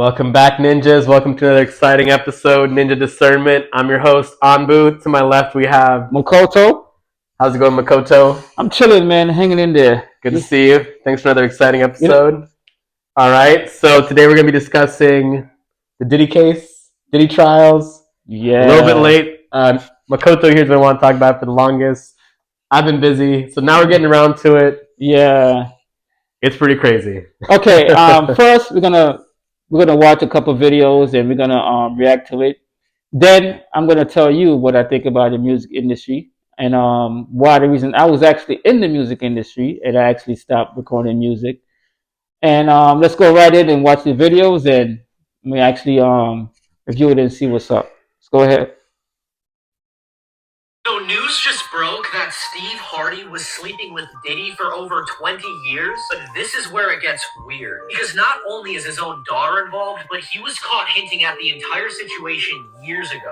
Welcome back, ninjas. Welcome to another exciting episode, Ninja Discernment. I'm your host, Anbu. To my left, we have Makoto. How's it going, Makoto? I'm chilling, man, hanging in there. Good to see you. Thanks for another exciting episode. All right, so today we're going to be discussing the Diddy case, Diddy trials. Yeah. A little bit late. Makoto here's what I want to talk about for the longest. I've been busy, so now we're getting around to it. Yeah. It's pretty crazy. Okay. First, we're gonna watch a couple videos and we're gonna react to it. Then I'm gonna tell you what I think about the music industry and why the reason I was actually in the music industry and I actually stopped recording music. And let's go right in and watch the videos and we actually review it and see what's up. Let's go ahead. So news just broke that Steve Harvey was sleeping with Diddy for over 20 years, but this is where it gets weird. Because not only is his own daughter involved, but he was caught hinting at the entire situation years ago.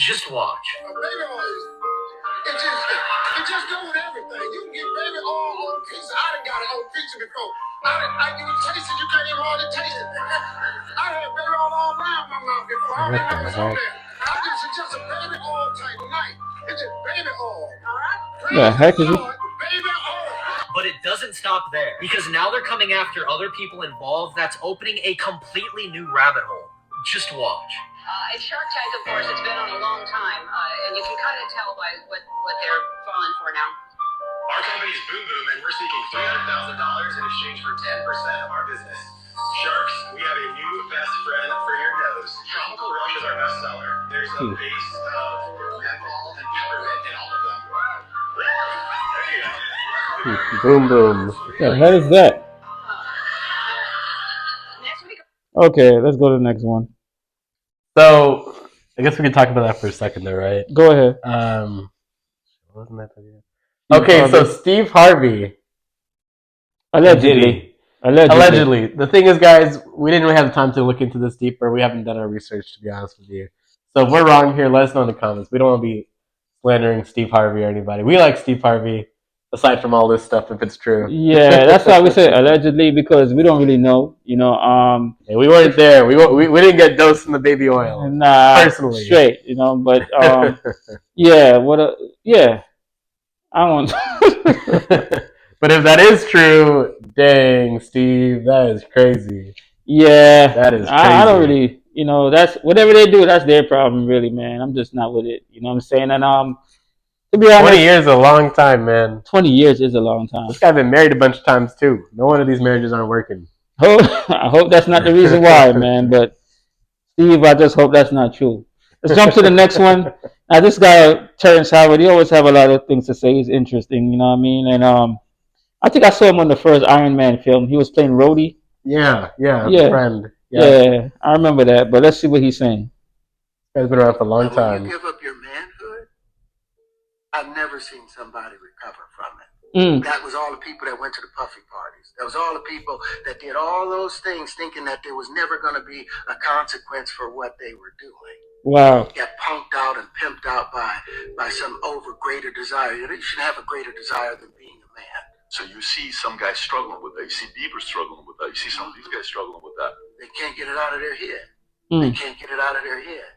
Just watch. It just doing everything. You can get baby oil on pizza. I done got it on pizza before. I give you taste it, you can't even hardly taste it. I had baby oil all around my mouth before. I don't even know what's on there. It's just a baby oil type night. It's just baby oil. The heck is it? Baby oil. But it doesn't stop there, because now they're coming after other people involved. That's opening a completely new rabbit hole. Just watch. It's Shark Tank, of course. It's been on a long time, and you can kind of tell by what they're falling for now. Our company's Boom Boom, and we're seeking $300,000 in exchange for 10% of our business. Sharks, we have a new best friend for your nose. Tropical Rush is our best seller. There's a base of menthol and peppermint in all of them. There you go. Boom, boom. What the hell is that? Next week. Okay, let's go to the next one. So, I guess we can talk about that for a second there, right? Go ahead. Wasn't that okay, so Steve Harvey. Allegedly. The thing is, guys, we didn't really have the time to look into this deeper. We haven't done our research, to be honest with you. So if we're wrong here, let us know in the comments. We don't want to be slandering Steve Harvey or anybody. We like Steve Harvey, aside from all this stuff, if it's true. Yeah, that's why we say allegedly, because we don't really know. Yeah, we weren't there. We didn't get dosed in the baby oil. Nah, personally. straight. But yeah. I don't. But if that is true, dang, Steve, that is crazy. Yeah, that is crazy. I don't really, that's whatever they do, that's their problem, really, man. I'm just not with it. You know what I'm saying? And to be honest, 20 years is a long time, man. 20 years is a long time. This guy's been married a bunch of times too. No one of these marriages aren't working. I hope that's not the reason why, man. But Steve, I just hope that's not true. Let's jump to the next one. Now, this guy, Terrence Howard, he always have a lot of things to say. He's interesting, you know what I mean? And I think I saw him on the first Iron Man film. He was playing Rhodey. Yeah. Friend. Yeah, I remember that. But let's see what he's saying. This guy's been around for a long time. When you give up your manhood, I've never seen somebody recover from it. That was all the people that went to the puffy parties. That was all the people that did all those things thinking that there was never going to be a consequence for what they were doing. Wow. Get punked out and pimped out by some greater desire. You shouldn't have a greater desire than being a man. So you see some guys struggling with that. You see Bieber struggling with that. You see some of these guys struggling with that. They can't get it out of their head. They can't get it out of their head.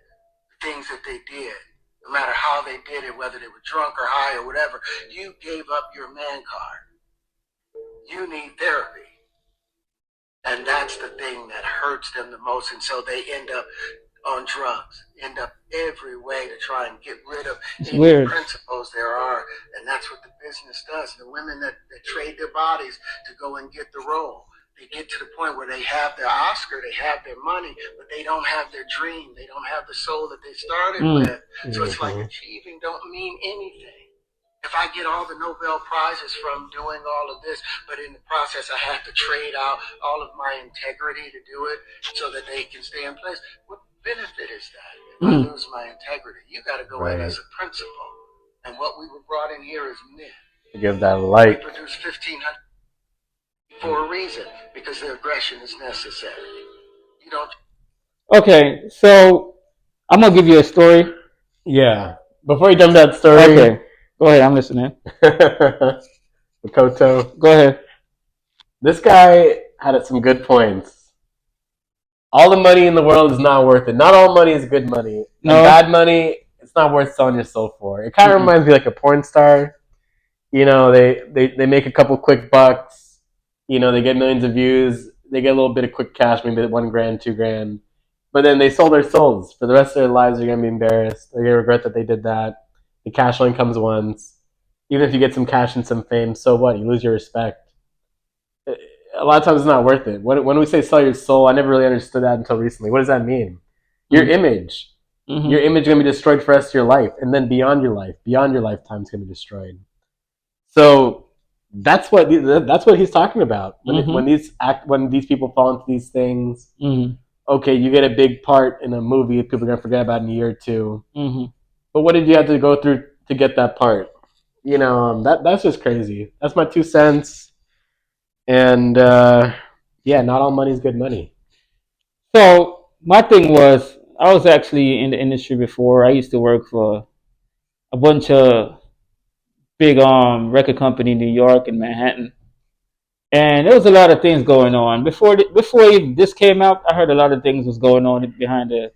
The things that they did, no matter how they did it, whether they were drunk or high or whatever, you gave up your man card. You need therapy. And that's the thing that hurts them the most. And so they end up on drugs, end up every way to try and get rid of any principles there are. And that's what the business does. The women that trade their bodies to go and get the role, they get to the point where they have their Oscar, they have their money, but they don't have their dream. They don't have the soul that they started with. So it's like achieving don't mean anything. If I get all the Nobel Prizes from doing all of this, but in the process I have to trade out all of my integrity to do it so that they can stay in place, what benefit is that if I lose my integrity? You got to go in as a principle. And what we were brought in here is myth. To give that light. We produce 1,500 for a reason, because the aggression is necessary. You don't. Okay, so I'm going to give you a story. Yeah. Before you jump that story. Okay. Go ahead, I'm listening. Makoto. Go ahead. This guy had some good points. all the money in the world is not worth it. Not all money is good money. No. And bad money, it's not worth selling your soul for. It kind of reminds me like a porn star. You know, they make a couple quick bucks. You know, they get millions of views. They get a little bit of quick cash, maybe $1,000, $2,000. But then they sold their souls. For the rest of their lives, they're going to be embarrassed. They're going to regret that they did that. The cash only comes once. Even if you get some cash and some fame, so what? You lose your respect. A lot of times it's not worth it. When we say sell your soul, I never really understood that until recently. What does that mean? Your image. Your image is going to be destroyed for the rest of your life. And then beyond your lifetime, it's going to be destroyed. So that's what he's talking about. When these people fall into these things, okay, you get a big part in a movie people are going to forget about in a year or two. But what did you have to go through to get that part? You know, that's just crazy. That's my 2 cents. And yeah, not all money is good money. So my thing was, I was actually in the industry before. I used to work for a bunch of big record company in New York and Manhattan, and there was a lot of things going on before this came out. I heard a lot of things was going on behind the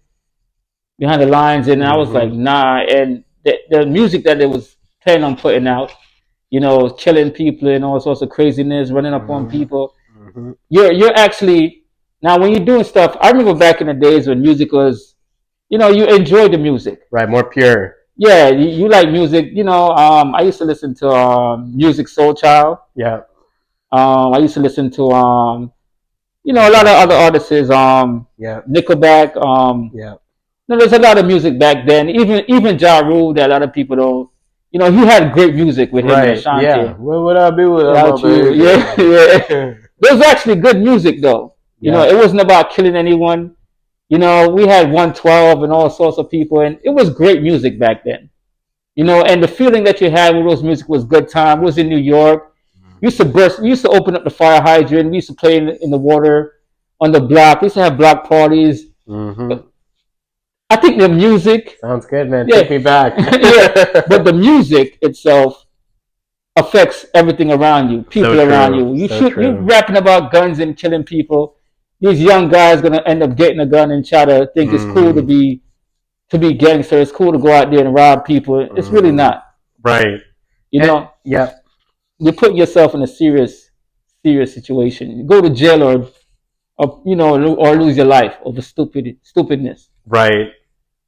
lines, and I was like, nah. And the music that they was planning on putting out, you know, killing people and all sorts of craziness, running up on people. You're actually, now when you're doing stuff, I remember back in the days when music was, you know, you enjoyed the music, right? More pure. Yeah, you like music. You know, I used to listen to Music Soul Child. Yeah. I used to listen to you know, a lot of other artists. Yeah. Nickelback. Yeah. No, there's a lot of music back then. Even Ja Rule, that a lot of people don't. You know, he had great music with him and Ashanti. Yeah. What would I be without you? Yeah. There's actually good music though. You know, it wasn't about killing anyone. You know, we had 112 and all sorts of people, and it was great music back then. You know, and the feeling that you had with those music was good time. It was in New York. We used to open up the fire hydrant. We used to play in the water on the block. We used to have block parties. I think the music sounds good, man. Take me back. Yeah, but the music itself affects everything around you, people around you. You're rapping about guns and killing people. These young guys gonna end up getting a gun and try to think it's cool to be gangster. It's cool to go out there and rob people. It's really not. Right. You know. Yeah. You're putting yourself in a serious situation. You go to jail or you know, or lose your life over stupidness. Right.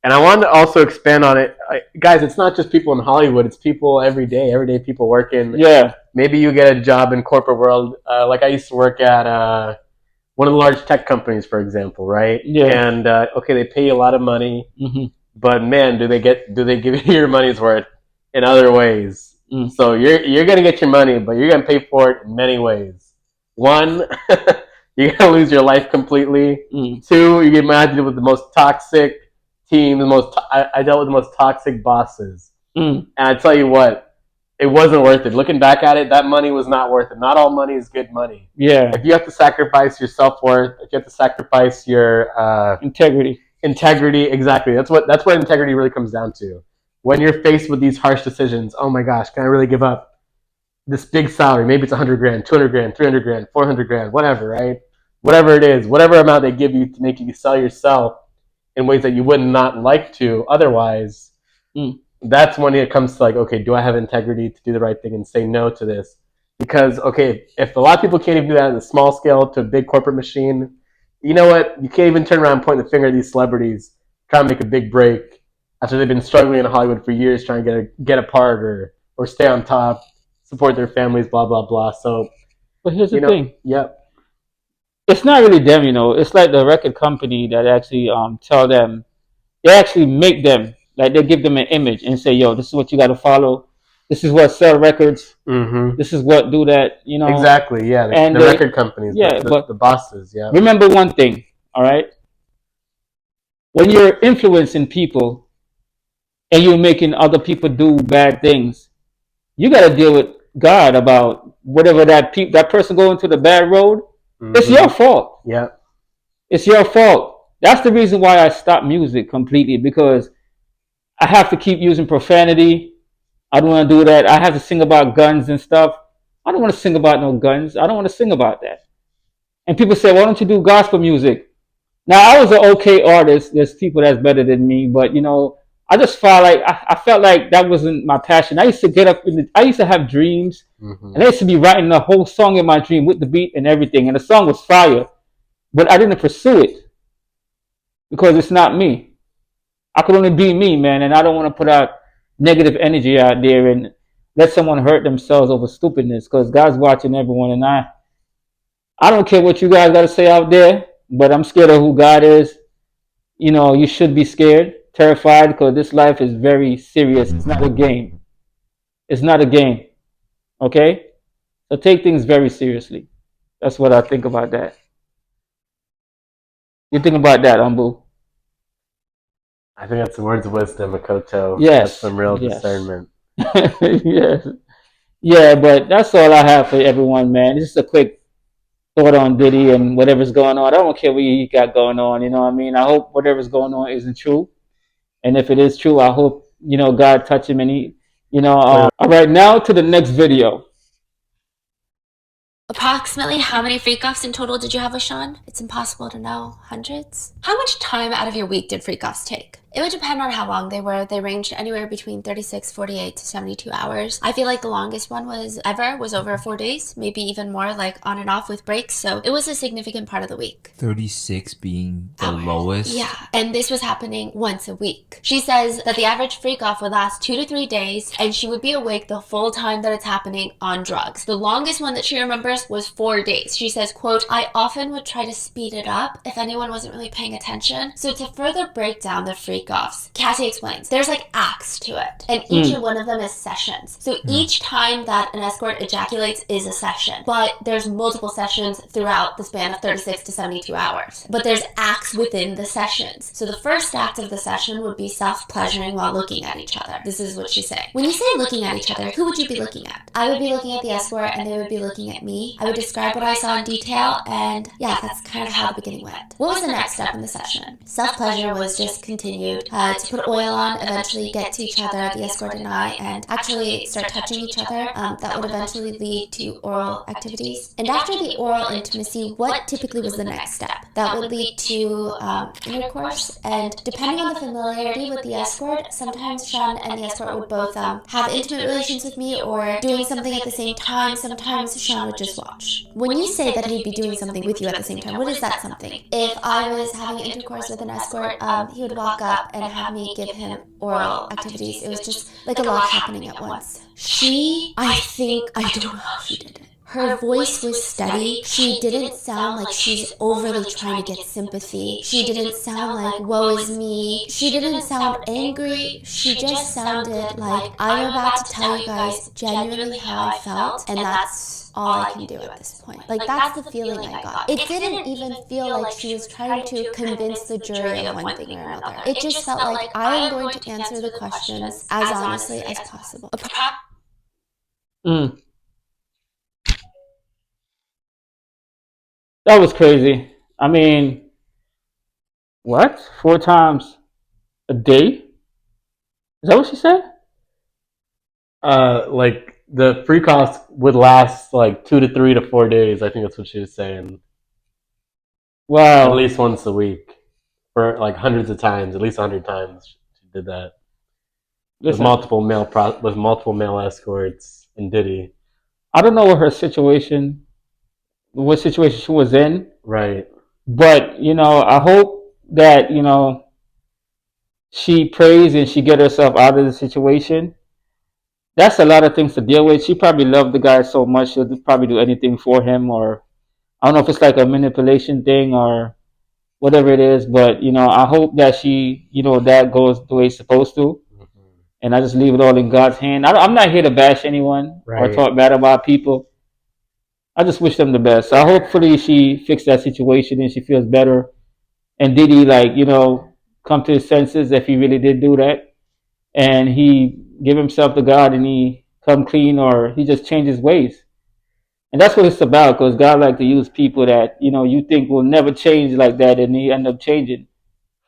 And I wanted to also expand on it, guys. It's not just people in Hollywood; it's people every day people working. Yeah. Maybe you get a job in corporate world. Like I used to work at one of the large tech companies, for example, right? Yeah. And okay, they pay you a lot of money, but man, do they give you your money's worth in other ways? So you're gonna get your money, but you're gonna pay for it in many ways. One, you're gonna lose your life completely. Two, you get mad with the most toxic team, I dealt with the most toxic bosses. And I tell you what, it wasn't worth it. Looking back at it, that money was not worth it. Not all money is good money. Yeah. If you have to sacrifice your self-worth, if you have to sacrifice your integrity, exactly. That's what integrity really comes down to. When you're faced with these harsh decisions, oh my gosh, can I really give up this big salary? Maybe it's $100,000, $200,000, $300,000, $400,000, whatever, right? Whatever it is, whatever amount they give you to make you sell yourself in ways that you would not like to otherwise. That's when it comes to like, okay, do I have integrity to do the right thing and say no to this? Because, okay, if a lot of people can't even do that on a small scale to a big corporate machine, you know what? You can't even turn around and point the finger at these celebrities trying to make a big break after they've been struggling in Hollywood for years trying to get a part or stay on top, support their families, blah, blah, blah. So, but here's the thing. Yep. It's not really them, you know. It's like the record company that actually tell them, they actually make them, like they give them an image and say, yo, this is what you got to follow. This is what sell records. This is what do that, you know. Exactly, yeah. The record companies, but the bosses, yeah. Remember one thing, all right? When you're influencing people and you're making other people do bad things, you got to deal with God about whatever that person going to the bad road. It's your fault. Yeah. It's your fault. That's the reason why I stopped music completely, because I have to keep using profanity. I don't want to do that. I have to sing about guns and stuff. I don't want to sing about no guns. I don't want to sing about that. And people say, why don't you do gospel music? Now I was an okay artist. There's people that's better than me, but I just felt like I felt like that wasn't my passion. I used to get up I used to have dreams, and I used to be writing the whole song in my dream with the beat and everything, and the song was fire, but I didn't pursue it because it's not me. I could only be me, man, and I don't want to put out negative energy out there and let someone hurt themselves over stupidness because God's watching everyone, and I don't care what you guys got to say out there, but I'm scared of who God is. You should be scared, terrified, because this life is very serious. It's not a game. It's not a game. Okay? So take things very seriously. That's what I think about that. You think about that, Umbu? I think that's some words of wisdom, Makoto. Yes. That's some real Yes. discernment. Yes. Yeah, but that's all I have for everyone, man. It's just a quick thought on Diddy and whatever's going on. I don't care what you got going on, you know what I mean? I hope whatever's going on isn't true. And if it is true, I hope, God touch him and he, all right, now to the next video. Approximately how many freak-offs in total did you have with Sean? It's impossible to know. Hundreds? How much time out of your week did freak-offs take? It would depend on how long they were. They ranged anywhere between 36, 48 to 72 hours. I feel like the longest one was over 4 days, maybe even more, like on and off with breaks. So it was a significant part of the week. 36 being the Hours. lowest? Yeah, and this was happening once a week. She says that the average freak-off would last 2 to 3 days, and she would be awake the full time that it's happening on drugs. The longest one that she remembers was 4 days. She says, quote, I often would try to speed it up if anyone wasn't really paying attention. So to further break down the freak-offs, Cassie explains, there's like acts to it, and each one of them is sessions. So each time that an escort ejaculates is a session, but there's multiple sessions throughout the span of 36 to 72 hours. But there's acts within the sessions. So the first act of the session would be self-pleasuring while looking at each other. This is what she's saying. When you say looking at each other, who would you be looking at? I would be looking at the escort, and they would be looking at me. I would describe what I saw in detail, and yeah, that's kind of how the beginning went. What was the next step in the session? Self-pleasure was just continued to put oil on, eventually get to each other, the escort and I, and actually start touching each other. That would eventually lead to oral activities. And after the oral intimacy, what typically was the next step? That would lead to intercourse, and depending on the familiarity with the escort, sometimes Sean and the escort would both have intimate relations with me or doing something at the same time. Sometimes Sean would just watch. When you say that he'd be doing something with you at the same time, what is that something? If I was having intercourse with an escort, he would walk up and have me give him oral activities. It was just like a lot happening at once. I don't know how she did it. Her voice was steady. She didn't sound like she's overly trying to get sympathy. She didn't sound like, woe is me. She didn't sound angry. She just sounded like, I'm about to tell you guys genuinely how I felt, and that's all I can do at this point. Like, that's the feeling I got. It didn't even feel like she was trying to convince the jury of one thing or another. It just felt like, I am going to answer the questions as honestly as possible. That was crazy. I mean, what? 4 times a day? Is that what she said? Like the free cost would last like 2 to 3 to 4 days. I think that's what she was saying. Wow. At least once a week for like hundreds of times, at least 100 times she did that. With multiple male escorts and Diddy. I don't know what situation she was in. Right. But, I hope that, she prays and she get herself out of the situation. That's a lot of things to deal with. She probably loved the guy so much she'll probably do anything for him, or I don't know if it's like a manipulation thing or whatever it is, but I hope that she, that goes the way it's supposed to. And I just leave it all in God's hand. I'm not here to bash anyone or talk bad about people. I just wish them the best. So hopefully she fixed that situation and she feels better. And Diddy, come to his senses if he really did do that. And he give himself to God and he come clean, or he just change his ways. And that's what it's about, because God like to use people that, you think will never change like that, and he end up changing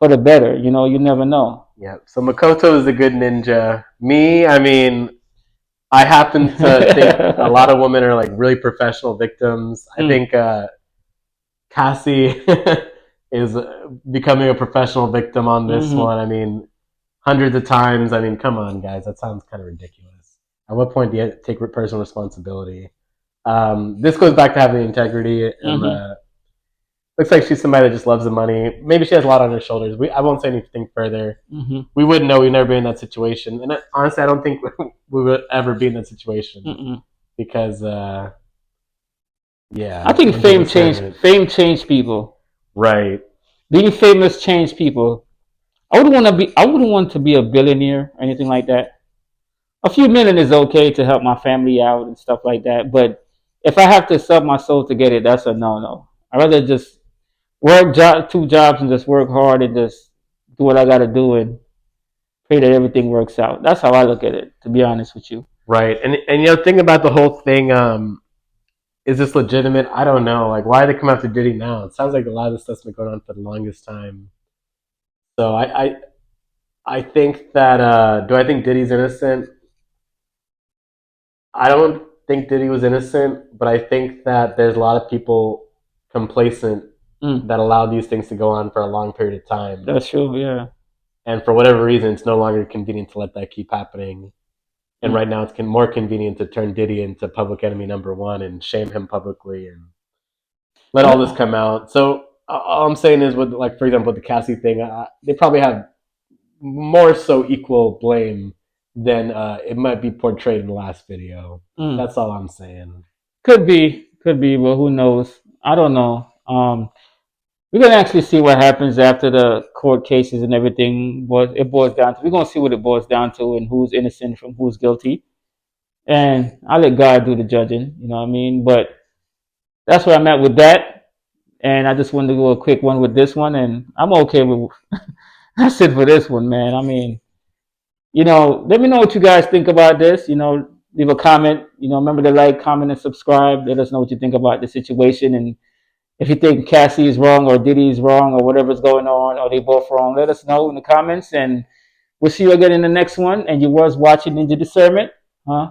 for the better. You never know. Yeah. So Makoto is a good ninja. Me, I mean, I happen to think a lot of women are like really professional victims. I think Cassie is becoming a professional victim on this one. I mean, hundreds of times. I mean, come on, guys. That sounds kind of ridiculous. At what point do you take personal responsibility? This goes back to having integrity, and looks like she's somebody that just loves the money. Maybe she has a lot on her shoulders. I won't say anything further. We wouldn't know. We've never been in that situation, and honestly, I don't think we would ever be in that situation because, yeah, I think fame changed people. Right. Being famous changed people. I wouldn't want to be a billionaire or anything like that. A few million is okay to help my family out and stuff like that. But if I have to sell my soul to get it, that's a no. I'd rather just work two jobs and just work hard and just do what I got to do and pray that everything works out. That's how I look at it, to be honest with you. Right. And thinking about the whole thing, is this legitimate? I don't know. Like, why did they come after Diddy now? It sounds like a lot of this stuff's been going on for the longest time. So I think that do I think Diddy's innocent? I don't think Diddy was innocent, but I think that there's a lot of people complacent that allow these things to go on for a long period of time. That's true, yeah. And for whatever reason, it's no longer convenient to let that keep happening. And right now, it's more convenient to turn Diddy into public enemy number one and shame him publicly and let all this come out. So all I'm saying is, with, like, for example, with the Cassie thing, they probably have more so equal blame than it might be portrayed in the last video. That's all I'm saying. Could be, but who knows? I don't know. We're gonna actually see what happens after the court cases and everything. What it boils down to, we're gonna see what it boils down to and who's innocent from who's guilty. And I'll let God do the judging. You know what I mean? But that's where I'm at with that. And I just wanted to go a quick one with this one, and I'm okay with. That's it for this one, man. I mean, let me know what you guys think about this. Leave a comment. Remember to like, comment, and subscribe. Let us know what you think about the situation, and if you think Cassie is wrong or Diddy is wrong or whatever's going on, or they both wrong, let us know in the comments, and we'll see you again in the next one. And you was watching Ninja Discernment, huh?